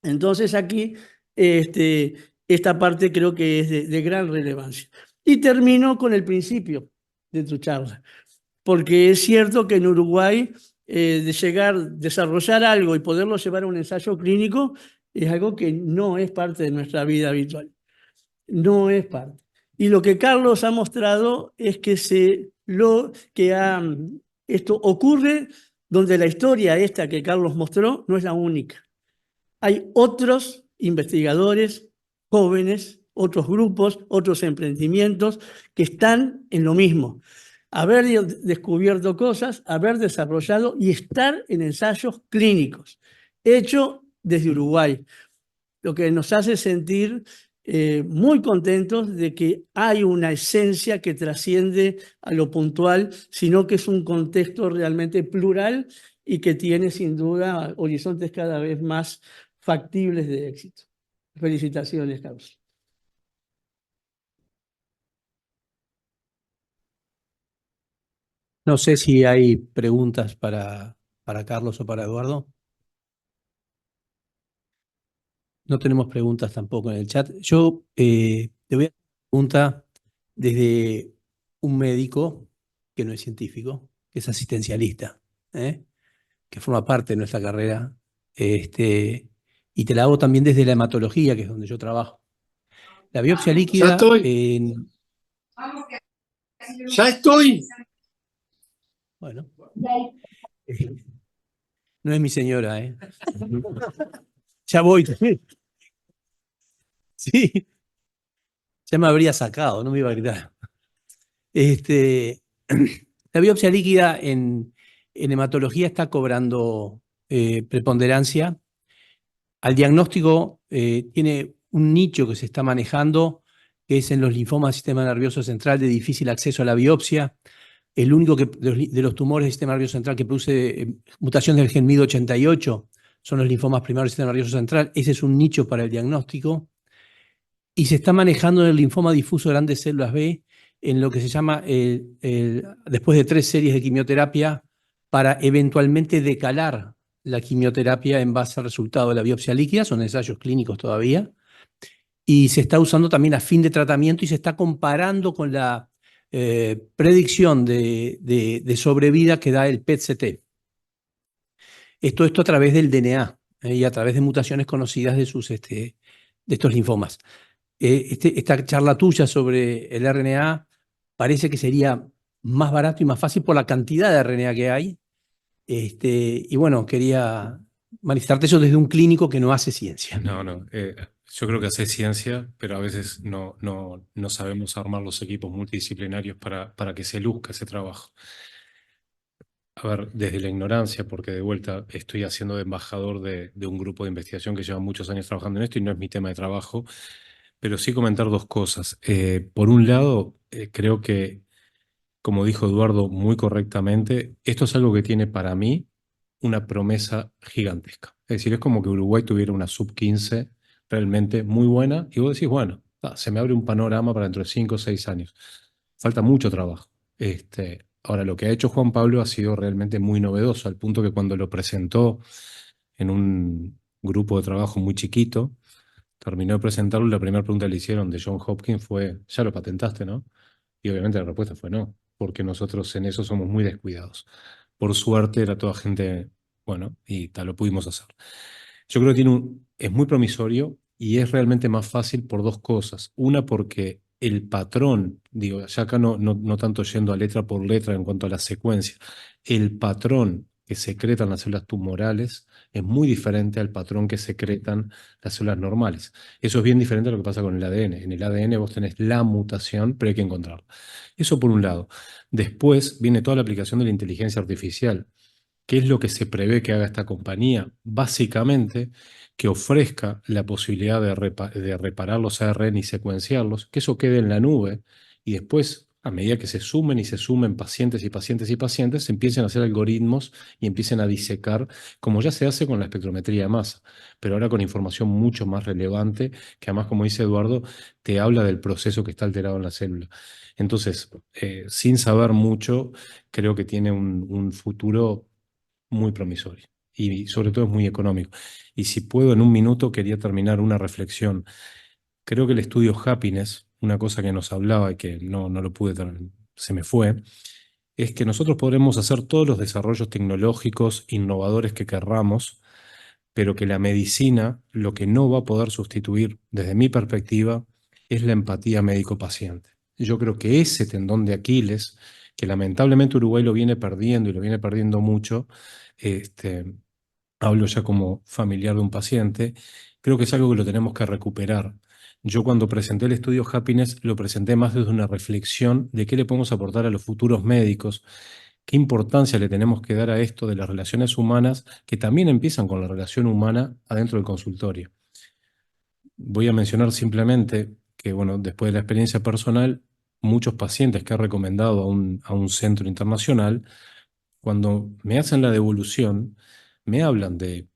Entonces aquí, esta parte creo que es de gran relevancia. Y termino con el principio de tu charla, porque es cierto que en Uruguay desarrollar algo y poderlo llevar a un ensayo clínico es algo que no es parte de nuestra vida habitual. No es parte. Y lo que Carlos ha mostrado es que esto ocurre donde la historia esta que Carlos mostró no es la única. Hay otros investigadores jóvenes, otros grupos, otros emprendimientos que están en lo mismo. Haber descubierto cosas, haber desarrollado y estar en ensayos clínicos, hecho desde Uruguay, lo que nos hace sentir muy contentos de que hay una esencia que trasciende a lo puntual, sino que es un contexto realmente plural y que tiene sin duda horizontes cada vez más factibles de éxito. Felicitaciones, Carlos. No sé si hay preguntas para Carlos o para Eduardo. No tenemos preguntas tampoco en el chat. Yo te voy a hacer una pregunta desde un médico que no es científico, que es asistencialista, que forma parte de nuestra carrera. Y te la hago también desde la hematología, que es donde yo trabajo. La biopsia líquida... Ya estoy. Bueno. No es mi señora, ¿eh? Ya voy. Sí. Ya me habría sacado, no me iba a gritar. La biopsia líquida en hematología está cobrando preponderancia. Al diagnóstico tiene un nicho que se está manejando, que es en los linfomas del sistema nervioso central de difícil acceso a la biopsia. El único de los tumores del sistema nervioso central que produce mutaciones del gen MYD88 son los linfomas primarios del sistema nervioso central. Ese es un nicho para el diagnóstico. Y se está manejando en el linfoma difuso de grandes células B en lo que se llama, después de 3 series de quimioterapia, para eventualmente decalar la quimioterapia en base al resultado de la biopsia líquida. Son ensayos clínicos todavía. Y se está usando también a fin de tratamiento y se está comparando con la predicción de sobrevida que da el PET-CT. Esto a través del DNA y a través de mutaciones conocidas de estos linfomas. Esta charla tuya sobre el RNA parece que sería más barato y más fácil por la cantidad de RNA que hay. Y bueno, quería manifestarte eso desde un clínico que no hace ciencia. No, yo creo que hace ciencia, pero a veces no sabemos armar los equipos multidisciplinarios para que se luzca ese trabajo. A ver, desde la ignorancia, porque de vuelta estoy haciendo de embajador de un grupo de investigación que lleva muchos años trabajando en esto y no es mi tema de trabajo, pero sí comentar 2 cosas. Por un lado, creo que, como dijo Eduardo muy correctamente, esto es algo que tiene para mí una promesa gigantesca. Es decir, es como que Uruguay tuviera una sub-15 realmente muy buena y vos decís, bueno, se me abre un panorama para dentro de 5 o 6 años. Falta mucho trabajo. Ahora, lo que ha hecho Juan Pablo ha sido realmente muy novedoso, al punto que cuando lo presentó en un grupo de trabajo muy chiquito, terminó de presentarlo y la primera pregunta que le hicieron de John Hopkins fue, ¿ya lo patentaste, no? Y obviamente la respuesta fue no, porque nosotros en eso somos muy descuidados. Por suerte era toda gente, bueno, y tal, lo pudimos hacer. Yo creo que es muy promisorio y es realmente más fácil por dos cosas. Una, porque el patrón, digo, ya acá no tanto yendo a letra por letra en cuanto a la secuencia, el patrón que secretan las células tumorales es muy diferente al patrón que secretan las células normales. Eso es bien diferente a lo que pasa con el ADN. En el ADN vos tenés la mutación, pero hay que encontrarla. Eso por un lado. Después viene toda la aplicación de la inteligencia artificial. ¿Qué es lo que se prevé que haga esta compañía? Básicamente, que ofrezca la posibilidad de reparar los ARN y secuenciarlos, que eso quede en la nube y después, a medida que se sumen y se sumen pacientes y pacientes y pacientes, se empiecen a hacer algoritmos y empiecen a disecar, como ya se hace con la espectrometría de masa, pero ahora con información mucho más relevante, que además, como dice Eduardo, te habla del proceso que está alterado en la célula. Entonces, sin saber mucho, creo que tiene un futuro muy promisorio y sobre todo es muy económico. Y si puedo, en un minuto quería terminar una reflexión. Creo que el estudio Happiness, una cosa que nos hablaba y que no lo pude, se me fue, es que nosotros podremos hacer todos los desarrollos tecnológicos innovadores que querramos, pero que la medicina lo que no va a poder sustituir, desde mi perspectiva, es la empatía médico-paciente. Yo creo que ese tendón de Aquiles, que lamentablemente Uruguay lo viene perdiendo y lo viene perdiendo mucho, este, hablo ya como familiar de un paciente, creo que es algo que lo tenemos que recuperar. Yo cuando presenté el estudio Happiness lo presenté más desde una reflexión de qué le podemos aportar a los futuros médicos, qué importancia le tenemos que dar a esto de las relaciones humanas, que también empiezan con la relación humana adentro del consultorio. Voy a mencionar simplemente que, bueno, después de la experiencia personal, muchos pacientes que he recomendado a un centro internacional, cuando me hacen la devolución, me hablan de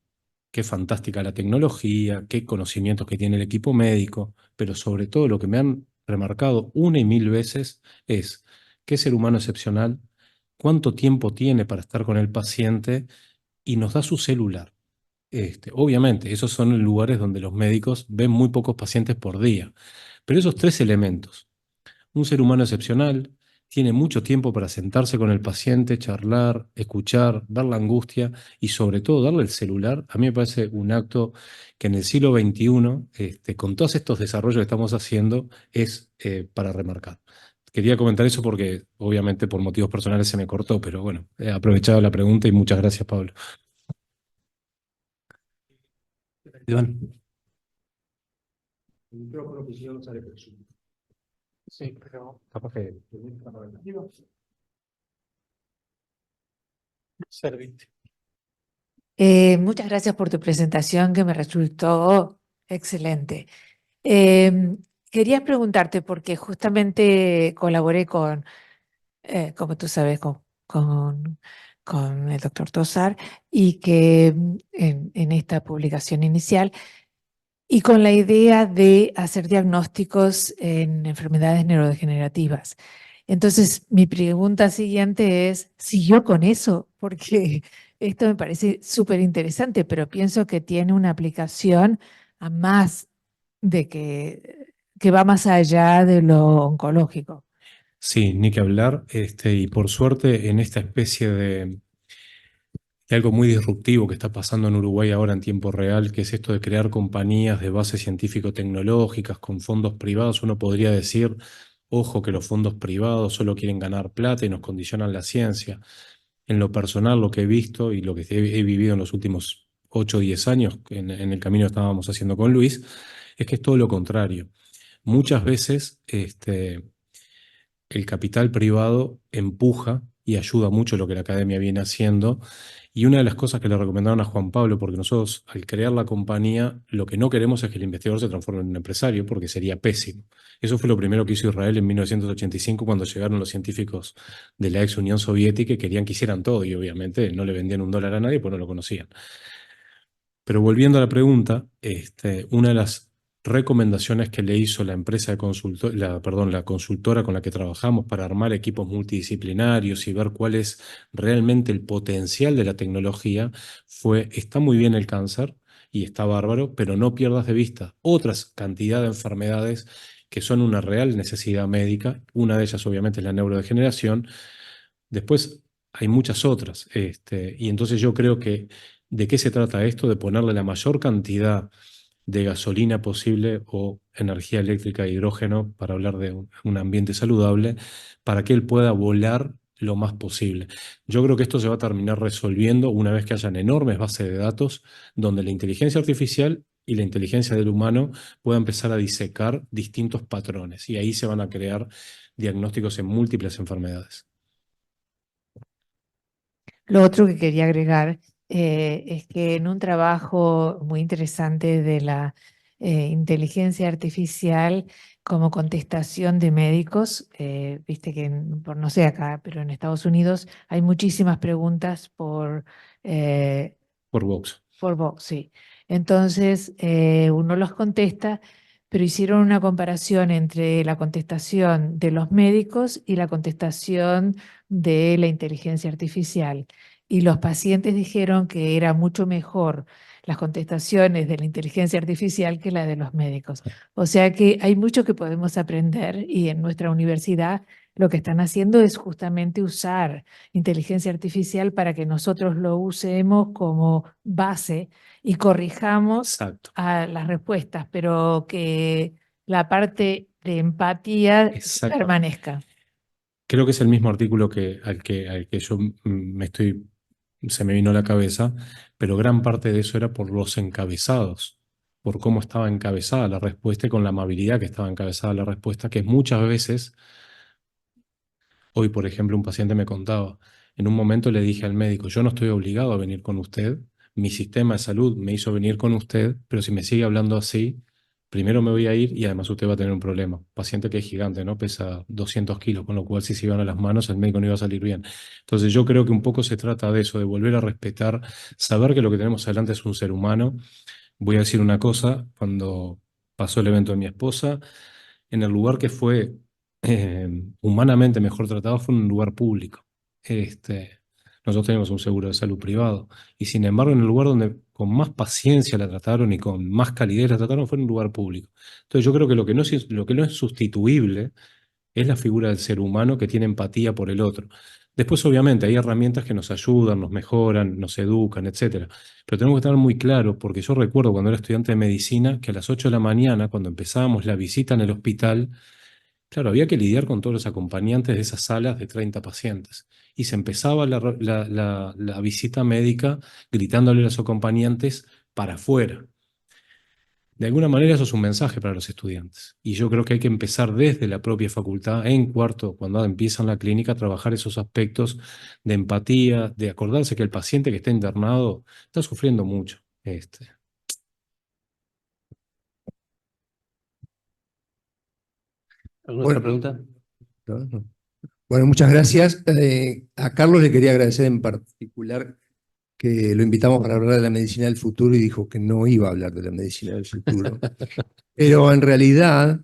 qué fantástica la tecnología, qué conocimientos que tiene el equipo médico, pero sobre todo lo que me han remarcado una y mil veces es qué ser humano excepcional, cuánto tiempo tiene para estar con el paciente y nos da su celular. Obviamente, esos son lugares donde los médicos ven muy pocos pacientes por día, pero esos tres elementos, un ser humano excepcional, tiene mucho tiempo para sentarse con el paciente, charlar, escuchar, ver la angustia y sobre todo darle el celular. A mí me parece un acto que en el siglo XXI, con todos estos desarrollos que estamos haciendo, es para remarcar. Quería comentar eso porque obviamente por motivos personales se me cortó, pero bueno, he aprovechado la pregunta y muchas gracias, Pablo. Iván. Sí, pero capaz que serviste. Muchas gracias por tu presentación que me resultó excelente. Quería preguntarte, porque justamente colaboré como tú sabes, con el doctor Tosar y que en esta publicación inicial y con la idea de hacer diagnósticos en enfermedades neurodegenerativas. Entonces, mi pregunta siguiente es, ¿siguió con eso? Porque esto me parece súper interesante, pero pienso que tiene una aplicación a más de que va más allá de lo oncológico. Sí, ni que hablar, y por suerte en esta especie de algo muy disruptivo que está pasando en Uruguay ahora en tiempo real, que es esto de crear compañías de base científico-tecnológicas con fondos privados. Uno podría decir, ojo, que los fondos privados solo quieren ganar plata y nos condicionan la ciencia. En lo personal, lo que he visto y lo que he vivido en los últimos 8 o 10 años, en el camino que estábamos haciendo con Luis, es que es todo lo contrario. Muchas veces el capital privado empuja y ayuda mucho lo que la academia viene haciendo. Y una de las cosas que le recomendaron a Juan Pablo, porque nosotros al crear la compañía, lo que no queremos es que el investigador se transforme en un empresario, porque sería pésimo. Eso fue lo primero que hizo Israel en 1985, cuando llegaron los científicos de la ex Unión Soviética y querían que hicieran todo, y obviamente no le vendían un dólar a nadie, pues no lo conocían. Pero volviendo a la pregunta, una de las recomendaciones que le hizo la empresa de la consultora con la que trabajamos para armar equipos multidisciplinarios y ver cuál es realmente el potencial de la tecnología, está muy bien el cáncer y está bárbaro, pero no pierdas de vista otras cantidad de enfermedades que son una real necesidad médica. Una de ellas obviamente es la neurodegeneración. Después hay muchas otras. Y entonces yo creo que ¿de qué se trata esto? De ponerle la mayor cantidad de gasolina posible o energía eléctrica e hidrógeno, para hablar de un ambiente saludable, para que él pueda volar lo más posible. Yo creo que esto se va a terminar resolviendo una vez que hayan enormes bases de datos donde la inteligencia artificial y la inteligencia del humano pueda empezar a disecar distintos patrones y ahí se van a crear diagnósticos en múltiples enfermedades. Lo otro que quería agregar es que en un trabajo muy interesante de la inteligencia artificial como contestación de médicos, viste que, por no sé acá, pero en Estados Unidos hay muchísimas preguntas por Vox. Vox, sí. Entonces, uno los contesta, pero hicieron una comparación entre la contestación de los médicos y la contestación de la inteligencia artificial. Y los pacientes dijeron que era mucho mejor las contestaciones de la inteligencia artificial que la de los médicos. O sea que hay mucho que podemos aprender y en nuestra universidad lo que están haciendo es justamente usar inteligencia artificial para que nosotros lo usemos como base y corrijamos Exacto. a las respuestas, pero que la parte de empatía Exacto. permanezca. Creo que es el mismo artículo al que yo se me vino a la cabeza, pero gran parte de eso era por los encabezados, por cómo estaba encabezada la respuesta y con la amabilidad que estaba encabezada la respuesta, que muchas veces, hoy por ejemplo un paciente me contaba, en un momento le dije al médico, yo no estoy obligado a venir con usted, mi sistema de salud me hizo venir con usted, pero si me sigue hablando así, primero me voy a ir y además usted va a tener un problema. Paciente que es gigante, ¿no? Pesa 200 kilos, con lo cual si se iban a las manos el médico no iba a salir bien. Entonces yo creo que un poco se trata de eso, de volver a respetar, saber que lo que tenemos adelante es un ser humano. Voy a decir una cosa, cuando pasó el evento de mi esposa, en el lugar que fue humanamente mejor tratado fue en un lugar público. Nosotros tenemos un seguro de salud privado y sin embargo en el lugar donde con más paciencia la trataron y con más calidez la trataron fue en un lugar público. Entonces yo creo que lo que no es sustituible es la figura del ser humano que tiene empatía por el otro. Después, obviamente, hay herramientas que nos ayudan, nos mejoran, nos educan, etc. Pero tenemos que estar muy claros, porque yo recuerdo cuando era estudiante de medicina que a las 8 de la mañana, cuando empezábamos la visita en el hospital, claro, había que lidiar con todos los acompañantes de esas salas de 30 pacientes. Y se empezaba la visita médica gritándole a los acompañantes para afuera. De alguna manera eso es un mensaje para los estudiantes. Y yo creo que hay que empezar desde la propia facultad, en cuarto, cuando empiezan la clínica, a trabajar esos aspectos de empatía, de acordarse que el paciente que está internado está sufriendo mucho. ¿Alguna Bueno. otra pregunta? ¿No? Bueno, muchas gracias. A Carlos le quería agradecer en particular que lo invitamos para hablar de la medicina del futuro y dijo que no iba a hablar de la medicina del futuro. Pero en realidad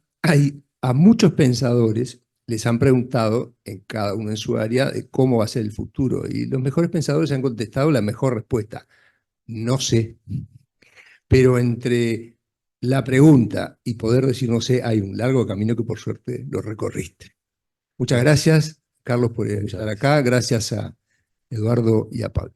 a muchos pensadores les han preguntado, en cada uno en su área, de cómo va a ser el futuro. Y los mejores pensadores han contestado la mejor respuesta. No sé. Pero entre la pregunta y poder decir no sé, hay un largo camino que por suerte lo recorriste. Muchas gracias, Carlos, por estar acá. Gracias a Eduardo y a Pablo.